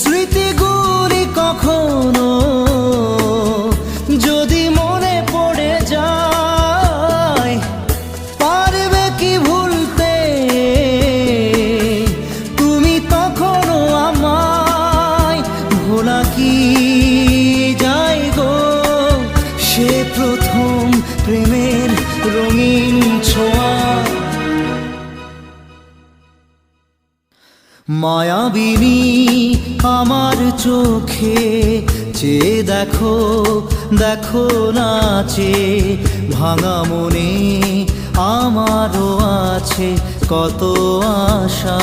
স্মৃতিগুলি কখনো যদি মনে পড়ে যায়, পারবে কি ভুলতে তুমি তখনও আমায়? ভোলা কি যায় গো সে প্রথম প্রেমের রঙিন ছোঁয়া? মায়াবিনী আমার চোখে চেয়ে দেখো, দেখো নাচে ভাঙা মনে আমারও আছে কত আশা।